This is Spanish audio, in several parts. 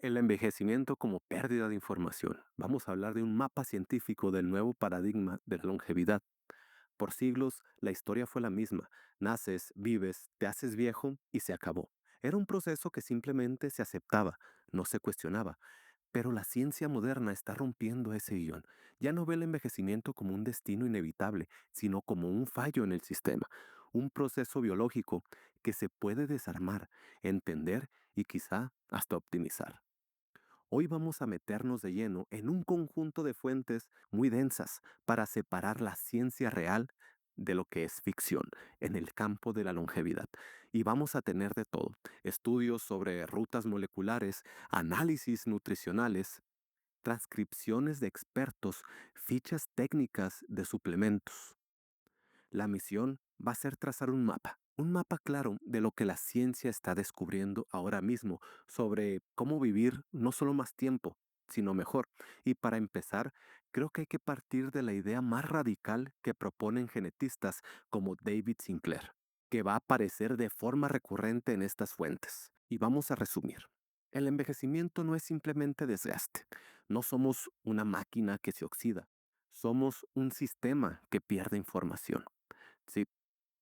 El envejecimiento como pérdida de información. Vamos a hablar de un mapa científico del nuevo paradigma de la longevidad. Por siglos, la historia fue la misma. Naces, vives, te haces viejo y se acabó. Era un proceso que simplemente se aceptaba, no se cuestionaba. Pero la ciencia moderna está rompiendo ese guión. Ya no ve el envejecimiento como un destino inevitable, sino como un fallo en el sistema, un proceso biológico que se puede desarmar, entender y quizá hasta optimizar. Hoy vamos a meternos de lleno en un conjunto de fuentes muy densas para separar la ciencia real de lo que es ficción en el campo de la longevidad. Y vamos a tener de todo: estudios sobre rutas moleculares, análisis nutricionales, transcripciones de expertos, fichas técnicas de suplementos. La misión va a ser trazar un mapa claro de lo que la ciencia está descubriendo ahora mismo sobre cómo vivir no solo más tiempo, sino mejor. Y para empezar, creo que hay que partir de la idea más radical que proponen genetistas como David Sinclair, que va a aparecer de forma recurrente en estas fuentes. Y vamos a resumir. El envejecimiento no es simplemente desgaste. No somos una máquina que se oxida. Somos un sistema que pierde información. Sí,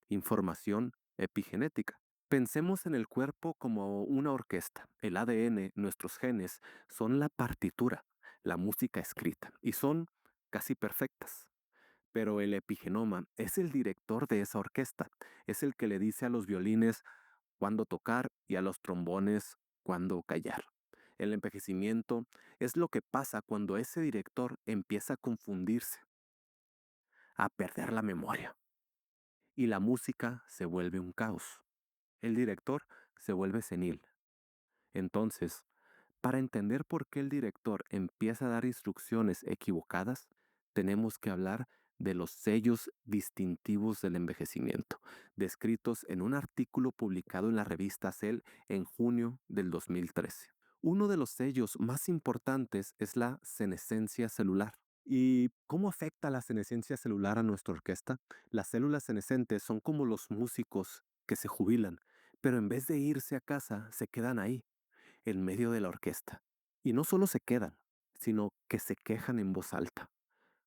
información epigenética. Pensemos en el cuerpo como una orquesta. El ADN, nuestros genes, son la partitura, la música escrita, y son casi perfectas. Pero el epigenoma es el director de esa orquesta. Es el que le dice a los violines cuándo tocar y a los trombones cuándo callar. El envejecimiento es lo que pasa cuando ese director empieza a confundirse, a perder la memoria, y la música se vuelve un caos. El director se vuelve senil. Entonces, para entender por qué el director empieza a dar instrucciones equivocadas, tenemos que hablar de los sellos distintivos del envejecimiento, descritos en un artículo publicado en la revista Cell en junio del 2013. Uno de los sellos más importantes es la senescencia celular. ¿Y cómo afecta la senescencia celular a nuestra orquesta? Las células senescentes son como los músicos que se jubilan, pero en vez de irse a casa, se quedan ahí, en medio de la orquesta. Y no solo se quedan, sino que se quejan en voz alta.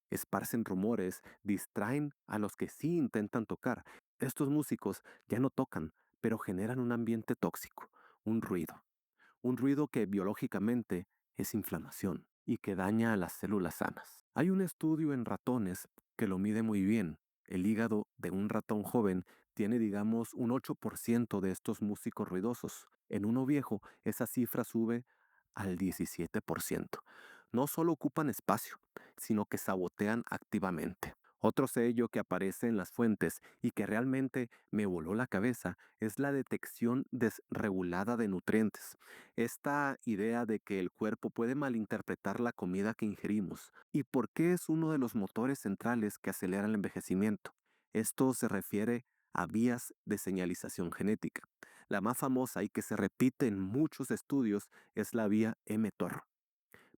Esparcen rumores, distraen a los que sí intentan tocar. Estos músicos ya no tocan, pero generan un ambiente tóxico, un ruido. Un ruido que biológicamente es inflamación y que daña a las células sanas. Hay un estudio en ratones que lo mide muy bien. El hígado de un ratón joven tiene, digamos, un 8% de estos músicos ruidosos. En uno viejo, esa cifra sube al 17%. No solo ocupan espacio, sino que sabotean activamente. Otro sello que aparece en las fuentes y que realmente me voló la cabeza es la detección desregulada de nutrientes. Esta idea de que el cuerpo puede malinterpretar la comida que ingerimos. ¿Y por qué es uno de los motores centrales que acelera el envejecimiento? Esto se refiere a vías de señalización genética. La más famosa y que se repite en muchos estudios es la vía mTOR.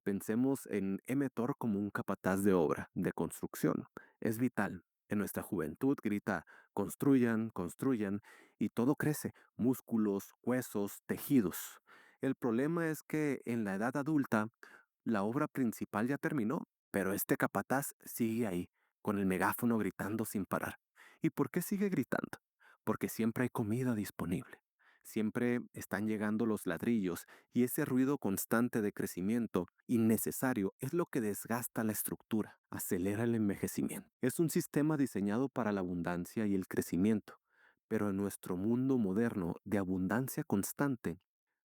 Pensemos en mTOR como un capataz de obra, de construcción. Es vital. En nuestra juventud grita: construyan, construyan, y todo crece: músculos, huesos, tejidos. El problema es que en la edad adulta, la obra principal ya terminó, pero este capataz sigue ahí, con el megáfono gritando sin parar. ¿Y por qué sigue gritando? Porque siempre hay comida disponible. Siempre están llegando los ladrillos, y ese ruido constante de crecimiento innecesario es lo que desgasta la estructura, acelera el envejecimiento. Es un sistema diseñado para la abundancia y el crecimiento, pero en nuestro mundo moderno de abundancia constante,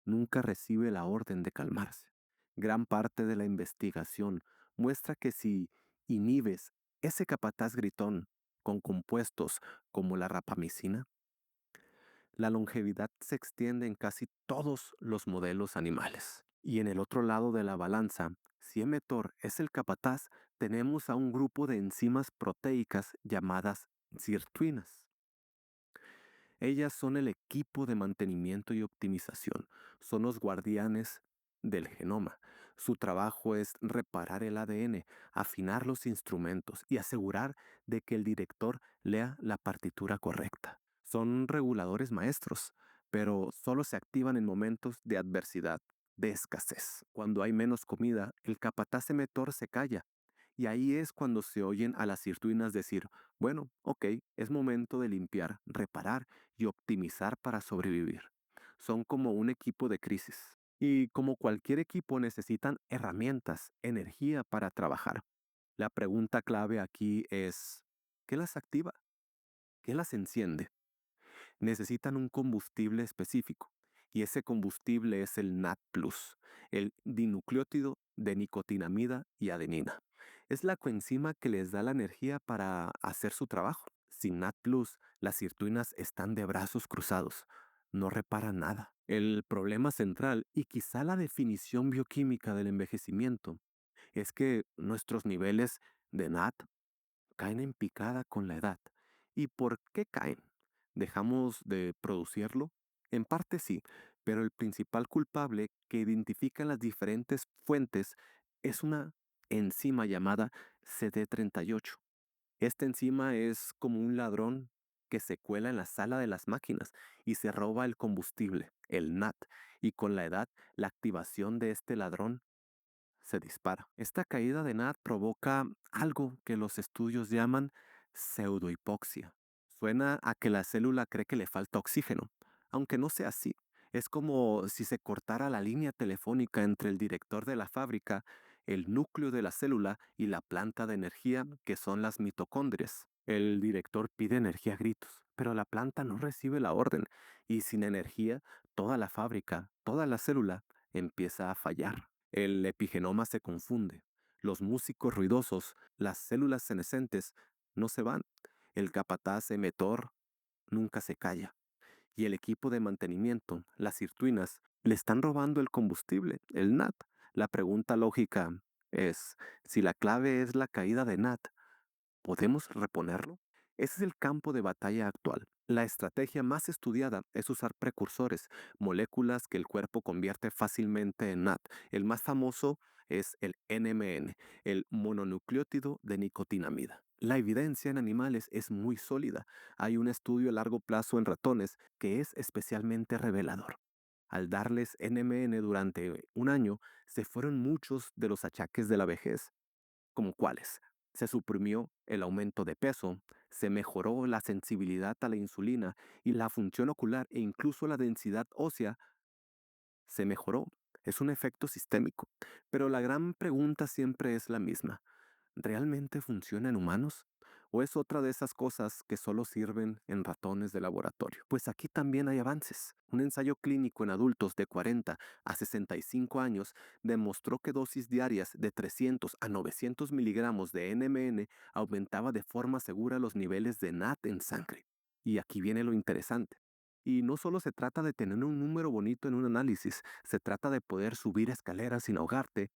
nunca recibe la orden de calmarse. Gran parte de la investigación muestra que si inhibes ese capataz gritón con compuestos como la rapamicina, la longevidad se extiende en casi todos los modelos animales. Y en el otro lado de la balanza, si mTOR es el capataz, tenemos a un grupo de enzimas proteicas llamadas sirtuinas. Ellas son el equipo de mantenimiento y optimización, son los guardianes del genoma. Su trabajo es reparar el ADN, afinar los instrumentos y asegurar de que el director lea la partitura correcta. Son reguladores maestros, pero solo se activan en momentos de adversidad, de escasez. Cuando hay menos comida, el capataz emetor se calla. Y ahí es cuando se oyen a las sirtuinas decir, bueno, ok, es momento de limpiar, reparar y optimizar para sobrevivir. Son como un equipo de crisis. Y como cualquier equipo necesitan herramientas, energía para trabajar. La pregunta clave aquí es, ¿qué las activa? ¿Qué las enciende? Necesitan un combustible específico, y ese combustible es el NAD+, el dinucleótido de nicotinamida y adenina. Es la coenzima que les da la energía para hacer su trabajo. Sin NAD+, las sirtuinas están de brazos cruzados. No reparan nada. El problema central, y quizá la definición bioquímica del envejecimiento, es que nuestros niveles de NAD caen en picada con la edad. ¿Y por qué caen? ¿Dejamos de producirlo? En parte sí, pero el principal culpable que identifican las diferentes fuentes es una enzima llamada CD38. Esta enzima es como un ladrón que se cuela en la sala de las máquinas y se roba el combustible, el NAT, y con la edad la activación de este ladrón se dispara. Esta caída de NAD provoca algo que los estudios llaman pseudohipoxia. Suena a que la célula cree que le falta oxígeno, aunque no sea así. Es como si se cortara la línea telefónica entre el director de la fábrica, el núcleo de la célula y la planta de energía, que son las mitocondrias. El director pide energía a gritos, pero la planta no recibe la orden, y sin energía, toda la fábrica, toda la célula empieza a fallar. El epigenoma se confunde. Los músicos ruidosos, las células senescentes, no se van. El capataz emetor nunca se calla. Y el equipo de mantenimiento, las sirtuinas, le están robando el combustible, el NAT. La pregunta lógica es, si la clave es la caída de NAT, ¿podemos reponerlo? Ese es el campo de batalla actual. La estrategia más estudiada es usar precursores, moléculas que el cuerpo convierte fácilmente en NAT. El más famoso es el NMN, el mononucleótido de nicotinamida. La evidencia en animales es muy sólida. Hay un estudio a largo plazo en ratones que es especialmente revelador. Al darles NMN durante un año, se fueron muchos de los achaques de la vejez. ¿Como cuáles? Se suprimió el aumento de peso, se mejoró la sensibilidad a la insulina y la función ocular e incluso la densidad ósea se mejoró. Es un efecto sistémico. Pero la gran pregunta siempre es la misma. ¿Realmente funciona en humanos? ¿O es otra de esas cosas que solo sirven en ratones de laboratorio? Pues aquí también hay avances. Un ensayo clínico en adultos de 40 a 65 años demostró que dosis diarias de 300 a 900 miligramos de NMN aumentaba de forma segura los niveles de NAT en sangre. Y aquí viene lo interesante. Y no solo se trata de tener un número bonito en un análisis, se trata de poder subir escaleras sin ahogarte.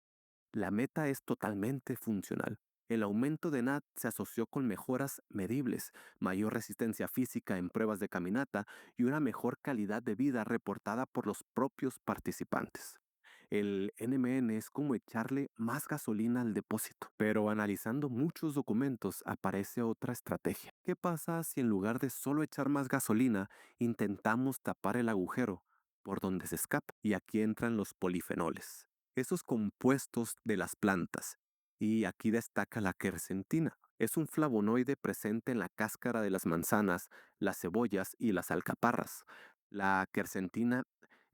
La meta es totalmente funcional. El aumento de NAT se asoció con mejoras medibles, mayor resistencia física en pruebas de caminata y una mejor calidad de vida reportada por los propios participantes. El NMN es como echarle más gasolina al depósito, pero analizando muchos documentos aparece otra estrategia. ¿Qué pasa si en lugar de solo echar más gasolina, intentamos tapar el agujero por donde se escapa? Y aquí entran los polifenoles, esos compuestos de las plantas. Y aquí destaca la quercetina. Es un flavonoide presente en la cáscara de las manzanas, las cebollas y las alcaparras. La quercetina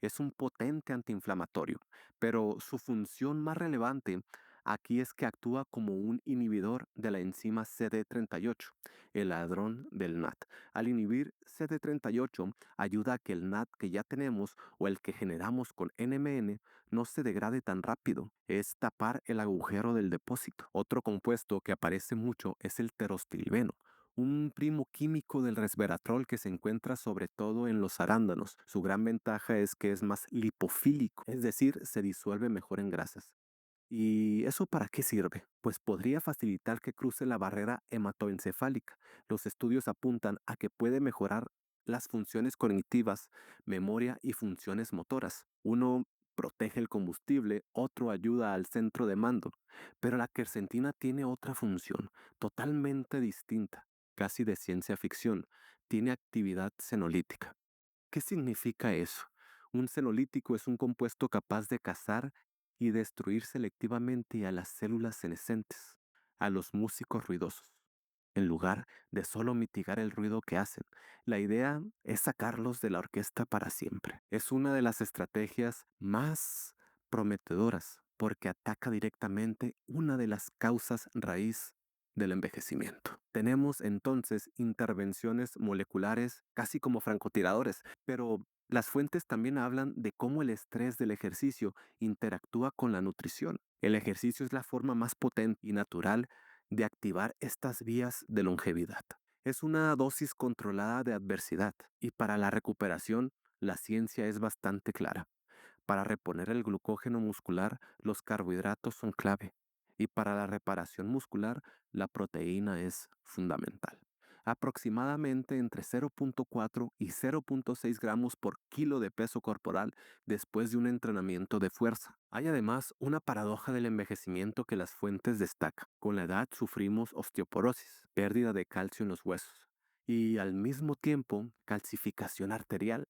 es un potente antiinflamatorio, pero su función más relevante aquí es que actúa como un inhibidor de la enzima CD38, el ladrón del NAT. Al inhibir CD38, ayuda a que el NAT que ya tenemos o el que generamos con NMN no se degrade tan rápido. Es tapar el agujero del depósito. Otro compuesto que aparece mucho es el terostilbeno, un primo químico del resveratrol que se encuentra sobre todo en los arándanos. Su gran ventaja es que es más lipofílico, es decir, se disuelve mejor en grasas. ¿Y eso para qué sirve? Pues podría facilitar que cruce la barrera hematoencefálica. Los estudios apuntan a que puede mejorar las funciones cognitivas, memoria y funciones motoras. Uno protege el combustible, otro ayuda al centro de mando. Pero la quercetina tiene otra función, totalmente distinta, casi de ciencia ficción. Tiene actividad senolítica. ¿Qué significa eso? Un senolítico es un compuesto capaz de cazar y destruir selectivamente a las células senescentes, a los músicos ruidosos, en lugar de solo mitigar el ruido que hacen. La idea es sacarlos de la orquesta para siempre. Es una de las estrategias más prometedoras porque ataca directamente una de las causas raíz del envejecimiento. Tenemos entonces intervenciones moleculares casi como francotiradores, pero las fuentes también hablan de cómo el estrés del ejercicio interactúa con la nutrición. El ejercicio es la forma más potente y natural de activar estas vías de longevidad. Es una dosis controlada de adversidad y para la recuperación la ciencia es bastante clara. Para reponer el glucógeno muscular, los carbohidratos son clave. Y para la reparación muscular, la proteína es fundamental. Aproximadamente entre 0.4 y 0.6 gramos por kilo de peso corporal después de un entrenamiento de fuerza. Hay además una paradoja del envejecimiento que las fuentes destacan. Con la edad sufrimos osteoporosis, pérdida de calcio en los huesos y al mismo tiempo calcificación arterial,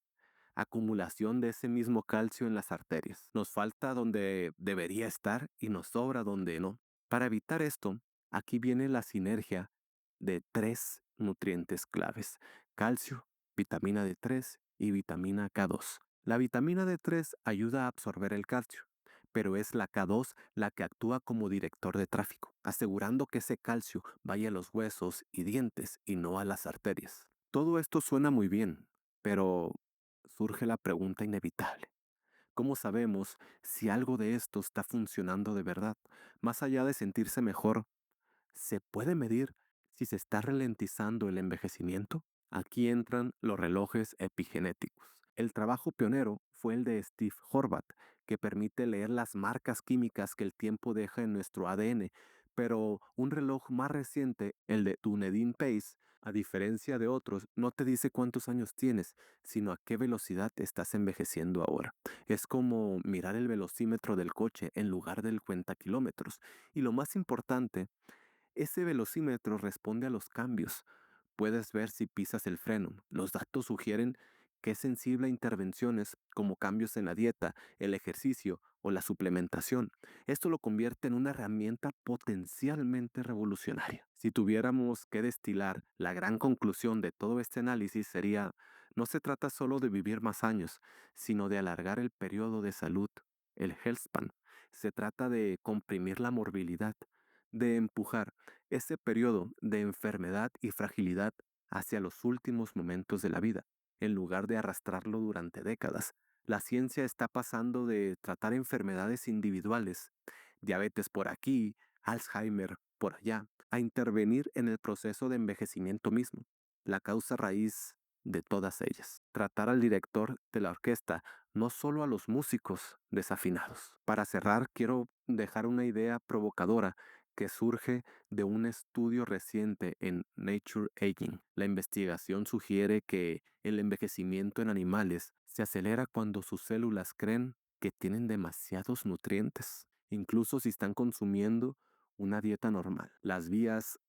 acumulación de ese mismo calcio en las arterias. Nos falta donde debería estar y nos sobra donde no. Para evitar esto, aquí viene la sinergia de tres nutrientes claves: calcio, vitamina D3 y vitamina K2. La vitamina D3 ayuda a absorber el calcio, pero es la K2 la que actúa como director de tráfico, asegurando que ese calcio vaya a los huesos y dientes y no a las arterias. Todo esto suena muy bien, pero surge la pregunta inevitable. ¿Cómo sabemos si algo de esto está funcionando de verdad? Más allá de sentirse mejor, ¿se puede medir si se está ralentizando el envejecimiento? Aquí entran los relojes epigenéticos. El trabajo pionero fue el de Steve Horvath, que permite leer las marcas químicas que el tiempo deja en nuestro ADN, pero un reloj más reciente, el de Dunedin Pace, a diferencia de otros, no te dice cuántos años tienes, sino a qué velocidad estás envejeciendo ahora. Es como mirar el velocímetro del coche en lugar del cuentakilómetros. Y lo más importante, ese velocímetro responde a los cambios. Puedes ver si pisas el freno. Los datos sugieren que es sensible a intervenciones como cambios en la dieta, el ejercicio o la suplementación. Esto lo convierte en una herramienta potencialmente revolucionaria. Si tuviéramos que destilar, la gran conclusión de todo este análisis sería: no se trata solo de vivir más años, sino de alargar el periodo de salud, el health span. Se trata de comprimir la morbilidad, de empujar ese periodo de enfermedad y fragilidad hacia los últimos momentos de la vida, en lugar de arrastrarlo durante décadas. La ciencia está pasando de tratar enfermedades individuales, diabetes por aquí, Alzheimer por allá, a intervenir en el proceso de envejecimiento mismo, la causa raíz de todas ellas. Tratar al director de la orquesta, no solo a los músicos desafinados. Para cerrar, quiero dejar una idea provocadora que surge de un estudio reciente en Nature Aging. La investigación sugiere que el envejecimiento en animales se acelera cuando sus células creen que tienen demasiados nutrientes, incluso si están consumiendo una dieta normal. Las vías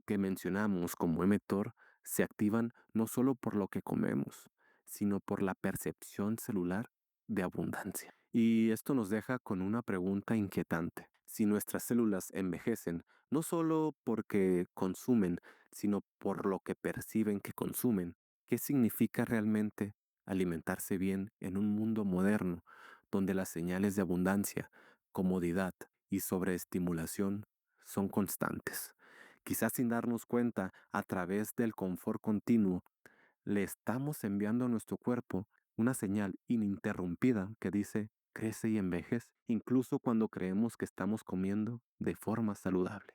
que mencionamos como mTOR se activan no solo por lo que comemos, sino por la percepción celular de abundancia. Y esto nos deja con una pregunta inquietante. Si nuestras células envejecen no solo porque consumen, sino por lo que perciben que consumen, ¿qué significa realmente alimentarse bien en un mundo moderno donde las señales de abundancia, comodidad y sobreestimulación son constantes? Quizás sin darnos cuenta, a través del confort continuo, le estamos enviando a nuestro cuerpo una señal ininterrumpida que dice: crece y envejece, incluso cuando creemos que estamos comiendo de forma saludable.